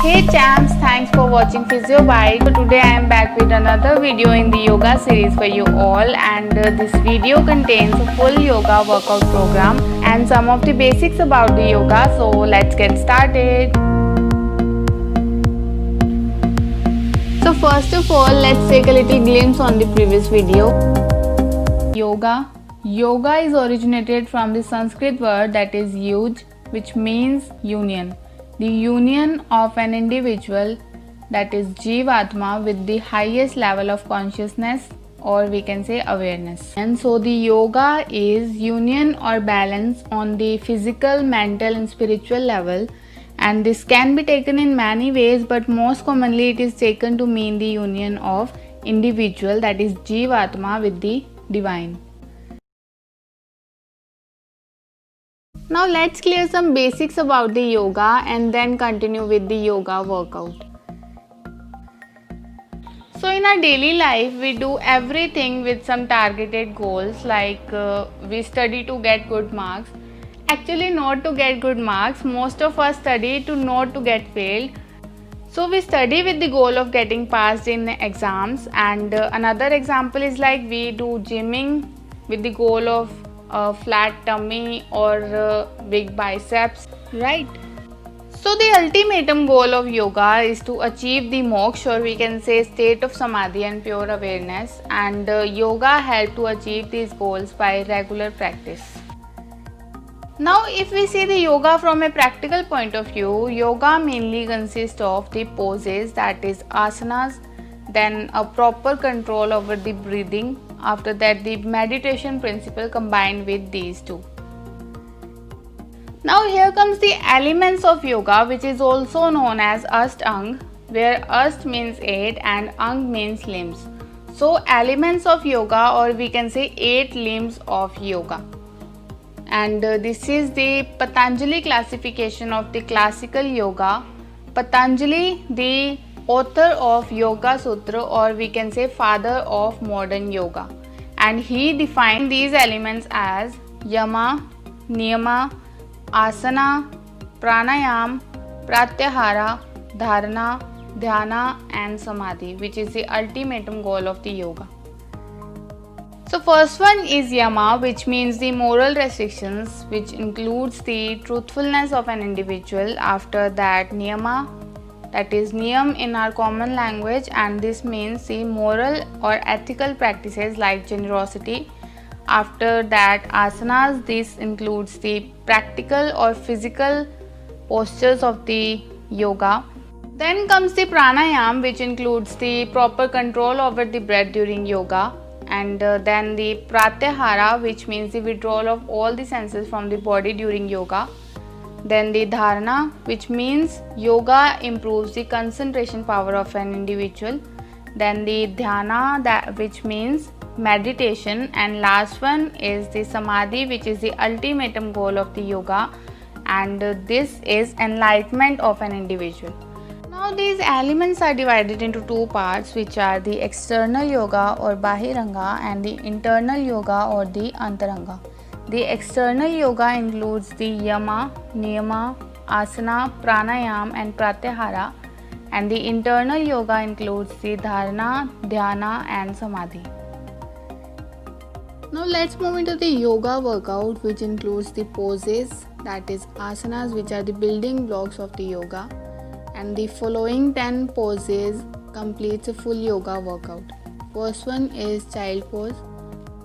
Hey champs, thanks for watching PhysioBite. So today I am back with another video in the yoga series for you all, and this video contains a full yoga workout program and some of the basics about the yoga. So let's get started. So first of all, let's take a little glimpse on the previous video. Yoga is originated from the Sanskrit word that is yuj, which means union. The union of an individual, that is Jivatma, with the highest level of consciousness, or we can say awareness. And so the yoga is union or balance on the physical, mental and spiritual level, and this can be taken in many ways, but most commonly it is taken to mean the union of individual, that is Jivatma, with the divine. Now let's clear some basics about the yoga and then continue with the yoga workout. So in our daily life, we do everything with some targeted goals, like we study to get good marks. Actually, not to get good marks. Most of us study to not to get failed. So we study with the goal of getting passed in exams, and another example is like we do gymming with the goal of flat tummy or big biceps, right? So the ultimate goal of yoga is to achieve the moksha, or we can say state of samadhi and pure awareness, and yoga help to achieve these goals by regular practice. Now if we see the yoga from a practical point of view, yoga mainly consists of the poses, that is asanas, then a proper control over the breathing, after that the meditation principle combined with these two. Now here comes the elements of yoga, which is also known as Ashtanga, where Asht means 8 and Ang means limbs. So elements of yoga, or we can say 8 limbs of yoga. And this is the Patanjali classification of the classical yoga. Patanjali, the author of Yoga Sutra, or we can say father of modern yoga, and he defined these elements as yama, niyama, asana, pranayam, pratyahara, dharana, dhyana and samadhi, which is the ultimate goal of the yoga. So first one is yama, which means the moral restrictions, which includes the truthfulness of an individual. After that niyama, that is niyam in our common language, and this means the moral or ethical practices like generosity. After that asanas, this includes the practical or physical postures of the yoga. Then comes the pranayam, which includes the proper control over the breath during yoga. And then the pratyahara, which means the withdrawal of all the senses from the body during yoga. Then the dharana, which means yoga improves the concentration power of an individual. Then the dhyana, which means meditation. And last one is the samadhi, which is the ultimate goal of the yoga, and this is enlightenment of an individual. Now these elements are divided into two parts, which are the external yoga or bahiranga and the internal yoga or the antaranga. The external yoga includes the yama, niyama, asana, pranayam and pratyahara, and the internal yoga includes the dharana, dhyana and samadhi. Now let's move into the yoga workout, which includes the poses, that is asanas, which are the building blocks of the yoga, and the following 10 poses completes a full yoga workout. First one is child pose,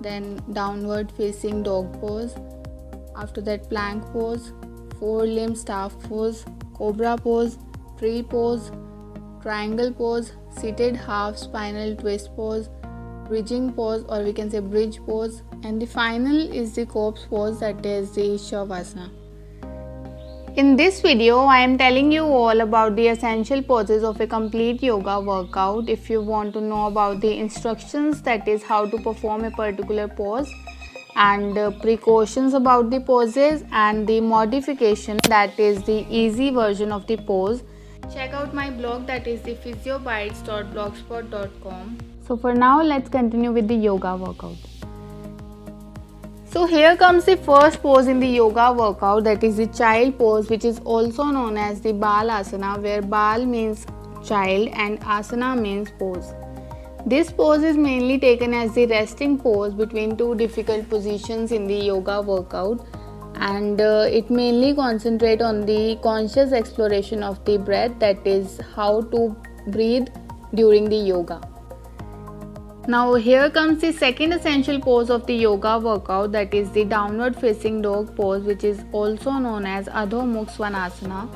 then downward facing dog pose, after that plank pose, four limb staff pose, cobra pose, tree pose, triangle pose, seated half spinal twist pose, bridging pose or we can say bridge pose, and the final is the corpse pose, that is the shavasana. In this video, I am telling you all about the essential poses of a complete yoga workout. If you want to know about the instructions, that is how to perform a particular pose, and precautions about the poses, and the modification, that is the easy version of the pose, check out my blog, that is the physiobites.blogspot.com. So for now, let's continue with the yoga workout. So here comes the first pose in the yoga workout, that is the child pose, which is also known as the Balasana, where Bal means child and Asana means pose. This pose is mainly taken as the resting pose between two difficult positions in the yoga workout, and it mainly concentrates on the conscious exploration of the breath, that is how to breathe during the yoga. Now here comes the second essential pose of the yoga workout, that is the downward facing dog pose, which is also known as Adho Mukh Svanasana,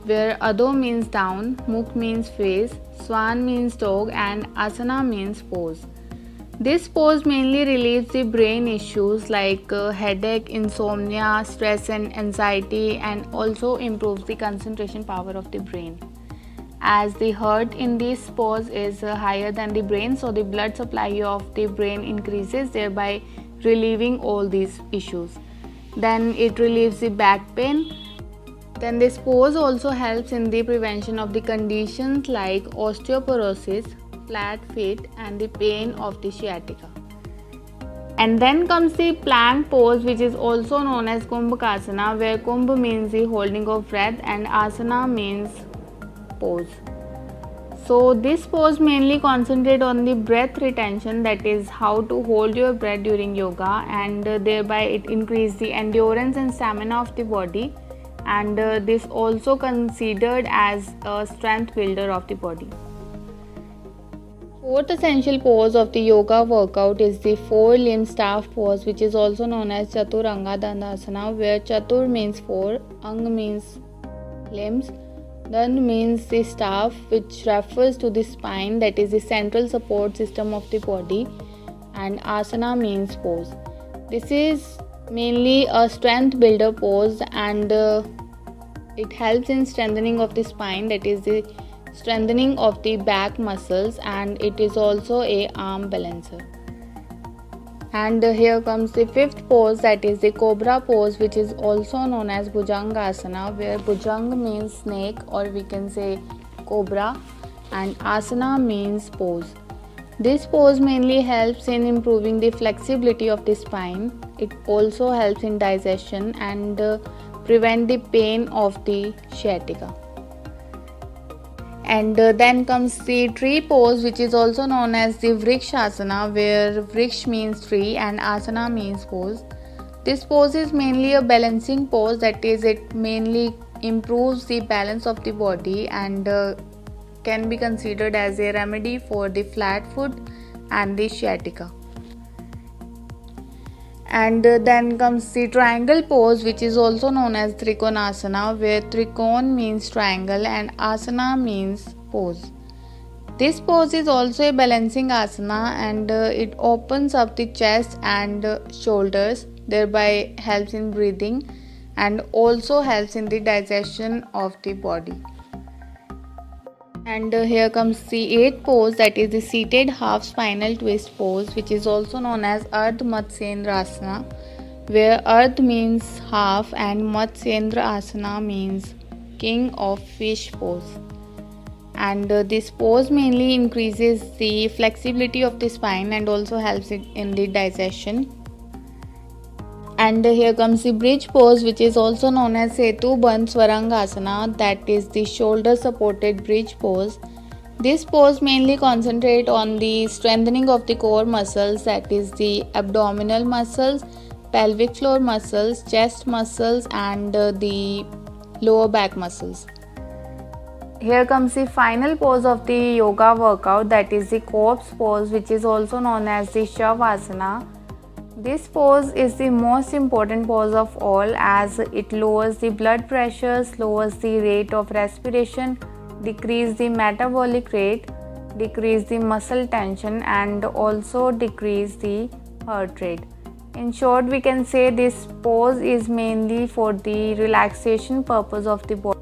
where Adho means down, Mukh means face, Swan means dog and Asana means pose. This pose mainly relieves the brain issues like headache, insomnia, stress and anxiety, and also improves the concentration power of the brain. As the heart in this pose is higher than the brain, so the blood supply of the brain increases, thereby relieving all these issues. Then it relieves the back pain. Then this pose also helps in the prevention of the conditions like osteoporosis, flat feet and the pain of the sciatica. And then comes the plank pose, which is also known as Kumbhakasana, where Kumbh means the holding of breath and Asana means pose. So this pose mainly concentrates on the breath retention, that is how to hold your breath during yoga, and thereby it increases the endurance and stamina of the body, and this also considered as a strength builder of the body. Fourth essential pose of the yoga workout is the four limb staff pose, which is also known as Chaturanga Dandasana, where Chatur means four, Ang means limbs, Dand means the staff, which refers to the spine, that is the central support system of the body, and Asana means pose. This is mainly a strength builder pose, and it helps in strengthening of the spine, that is the strengthening of the back muscles, and it is also a arm balancer. And here comes the fifth pose, that is the cobra pose, which is also known as Bhujangasana, where Bhujang means snake or we can say cobra and Asana means pose. This pose mainly helps in improving the flexibility of the spine. It also helps in digestion and prevent the pain of the sciatica. And then comes the tree pose, which is also known as the Vrikshasana, where Vriksh means tree and Asana means pose. This pose is mainly a balancing pose, that is it mainly improves the balance of the body and can be considered as a remedy for the flat foot and the sciatica. And then comes the triangle pose, which is also known as Trikonasana, where Trikon means triangle and Asana means pose. This pose is also a balancing asana, and it opens up the chest and shoulders, thereby helps in breathing and also helps in the digestion of the body. And here comes the eighth pose, that is the seated half spinal twist pose, which is also known as Ardha Matsyendra Asana, where Ardha means half and Matsyendra Asana means king of fish pose. And this pose mainly increases the flexibility of the spine and also helps it in the digestion. And here comes the bridge pose, which is also known as Setu Bandh Swarangasana, that is the shoulder supported bridge pose. This pose mainly concentrates on the strengthening of the core muscles, that is the abdominal muscles, pelvic floor muscles, chest muscles and the lower back muscles. Here comes the final pose of the yoga workout, that is the corpse pose, which is also known as the Shavasana. This pose is the most important pose of all, as it lowers the blood pressure, lowers the rate of respiration, decrease the metabolic rate, decrease the muscle tension and also decrease the heart rate. In short, we can say this pose is mainly for the relaxation purpose of the body.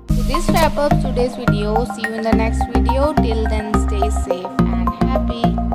This wraps up today's video. See you in the next video. Till then, stay safe and happy.